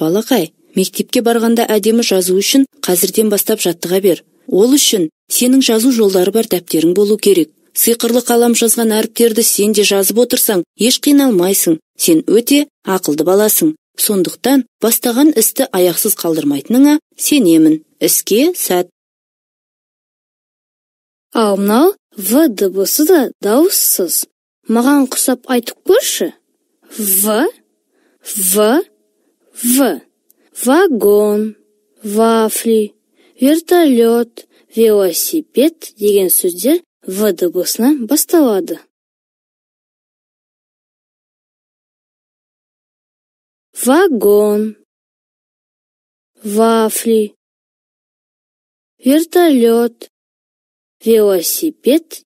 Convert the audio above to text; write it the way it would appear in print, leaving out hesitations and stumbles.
Балақай, мектепке барғанда әдемі жазу үшін қазірден бастап жаттыға бер. Ол үшін сенің жазу жолдары бар дәптерің болу керек. Сиқырлы қалам жазған әріптерді сен де жазып отырсаң, еш қиналмайсың. Сен өте ақылды баласың. Сондықтан бастаған істі аяқсыз қалдырмайтыныңа сенемін. Іске сәт. Ал мынау В дыбысы да дауыссыз. Маған құсап айтып көрші. В. Вагон, вафли, вертолет, велосипед деген сөздер В дыбысынан басталады. Вагон, вафли, вертолет, велосипед